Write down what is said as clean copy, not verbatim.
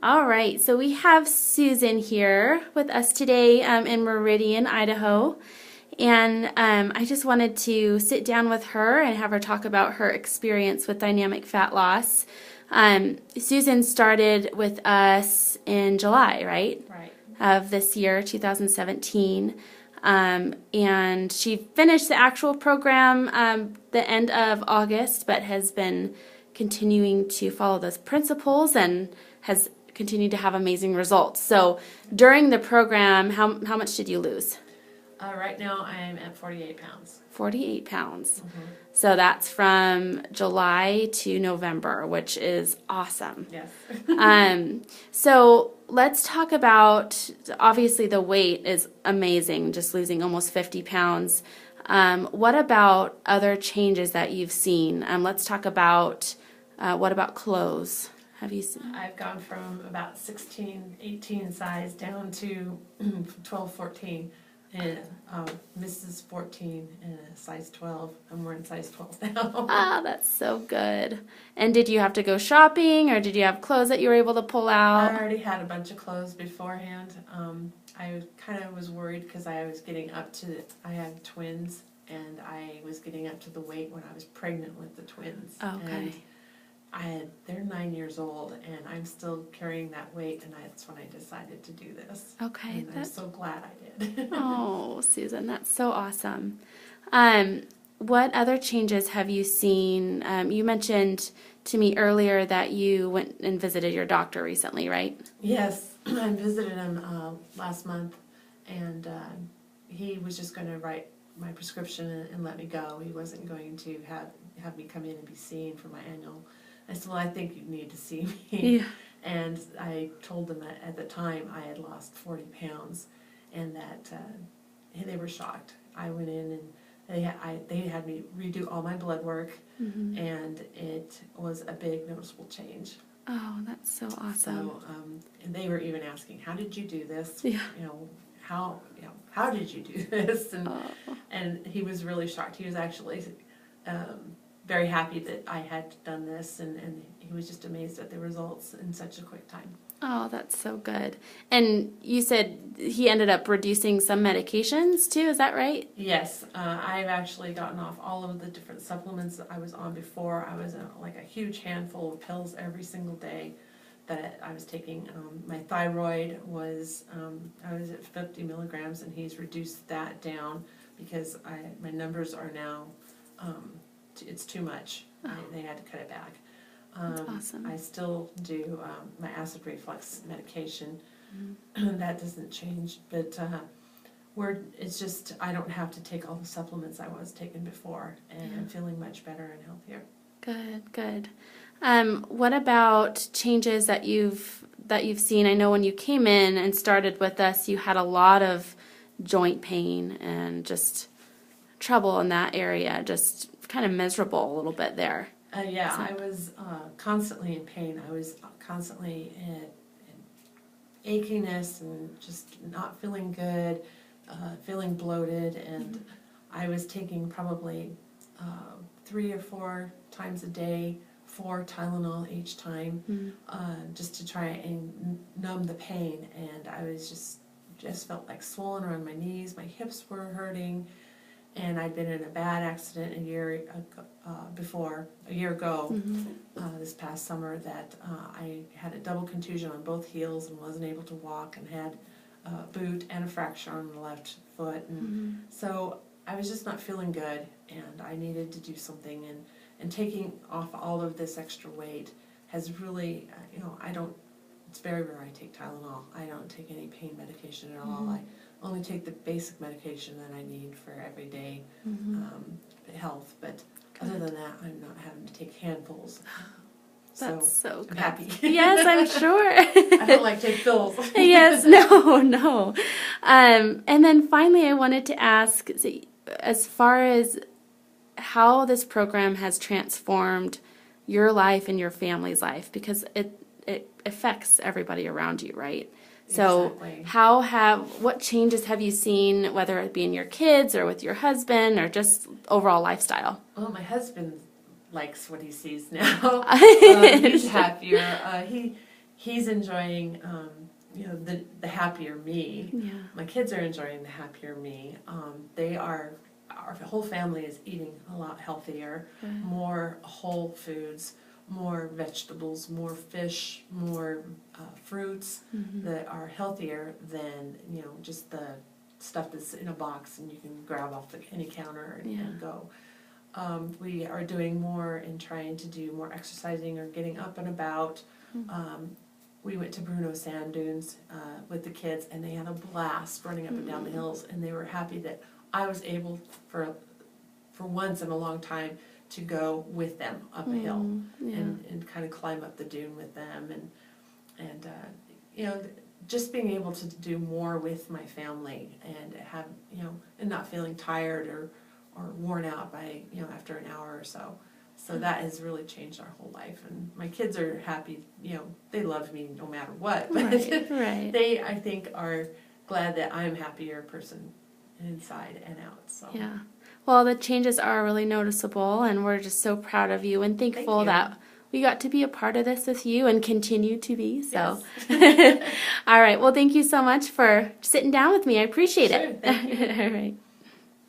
All right, so we have Susan here with us today in Meridian, Idaho. And I just wanted to sit down with her and have her talk about her experience with dynamic fat loss. Susan started with us in July, right? Right. Of this year, 2017. And she finished the actual program the end of August, but has been continuing to follow those principles and has continued to have amazing results. So during the program, how much did you lose? Right now I'm at 48 pounds. 48 pounds. Mm-hmm. So that's from July to November, which is awesome. Yes. So let's talk about, obviously the weight is amazing, just losing almost 50 pounds. What about other changes that you've seen? Let's talk about, what about clothes? Have you seen? I've gone from about 16, 18 size down to 12, 14. And Mrs. 14 and a size 12. I'm wearing size 12 now. Ah, that's so good. And did you have to go shopping, or did you have clothes that you were able to pull out? I already had a bunch of clothes beforehand. I kind of was worried because I was getting up to, I had twins, and I was getting up to the weight when I was pregnant with the twins. Okay. And they're 9 years old, and I'm still carrying that weight, and that's when I decided to do this. Okay. And I'm so glad I did. Oh, Susan, that's so awesome. What other changes have you seen? You mentioned to me earlier that you went and visited your doctor recently, right? Yes, I visited him last month, and he was just going to write my prescription and let me go. He wasn't going to have me come in and be seen for my annual. I said, well, I think you need to see me. Yeah. And I told them that at the time I had lost 40 pounds, and that they were shocked. I went in and they had me redo all my blood work, mm-hmm. and it was a big noticeable change. Oh, that's so awesome. So, and they were even asking, how did you do this? Yeah. How did you do this? And he was really shocked. He was actually very happy that I had done this, and he was just amazed at the results in such a quick time. Oh, that's so good. And you said he ended up reducing some medications too, is that right? Yes. I've actually gotten off all of the different supplements that I was on before. I was like a huge handful of pills every single day that I was taking. My thyroid was, I was at 50 milligrams, and he's reduced that down because my numbers are now, it's too much. Oh. They had to cut it back. That's awesome. I still do my acid reflux medication. Mm-hmm. That doesn't change, but it's just I don't have to take all the supplements I was taking before, and yeah. I'm feeling much better and healthier. Good. What about changes that you've seen? I know when you came in and started with us, you had a lot of joint pain and just trouble in that area, just kind of miserable a little bit there. Yeah, I was constantly in pain. I was constantly in achiness and just not feeling good, feeling bloated, and mm-hmm. I was taking probably 3 or 4 times a day, 4 Tylenol each time, mm-hmm. Just to try and numb the pain. And I was just felt like swollen around my knees. My hips were hurting. And I'd been in a bad accident a year ago, mm-hmm. This past summer, that I had a double contusion on both heels and wasn't able to walk, and had a boot and a fracture on the left foot. And mm-hmm. so I was just not feeling good, and I needed to do something. And taking off all of this extra weight has really, it's very rare I take Tylenol. I don't take any pain medication at all. Mm-hmm. I only take the basic medication that I need for everyday mm-hmm. Health, but good. Other than that, I'm not having to take handfuls. That's so good. I'm happy. Yes, I'm sure. I don't like to take pills. Yes, no. And then finally, I wanted to ask, as far as how this program has transformed your life and your family's life, because it affects everybody around you, right? So exactly. What changes have you seen, whether it be in your kids or with your husband or just overall lifestyle? Well, my husband likes what he sees now. He's happier. he's enjoying, the happier me. Yeah. My kids are enjoying the happier me. Our whole family is eating a lot healthier, more whole foods, more vegetables, more fish, more fruits that are healthier than, just the stuff that's in a box and you can grab off any counter and go. We are doing more and trying to do more exercising or getting up and about. We went to Bruno Sand Dunes with the kids, and they had a blast running up and down the hills, and they were happy that I was able, for once in a long time, to go with them up a hill and kind of climb up the dune with them, and just being able to do more with my family and have, and not feeling tired or worn out by, after an hour or so. So that has really changed our whole life, and my kids are happy. They love me no matter what. But Right. they, I think, are glad that I'm a happier person inside and out. So Yeah. Well, the changes are really noticeable, and we're just so proud of you and thankful you. that we got to be a part of this with you and continue to be. So, yes. all right. Well, thank you so much for sitting down with me. I appreciate Sure, it. thank you. All right.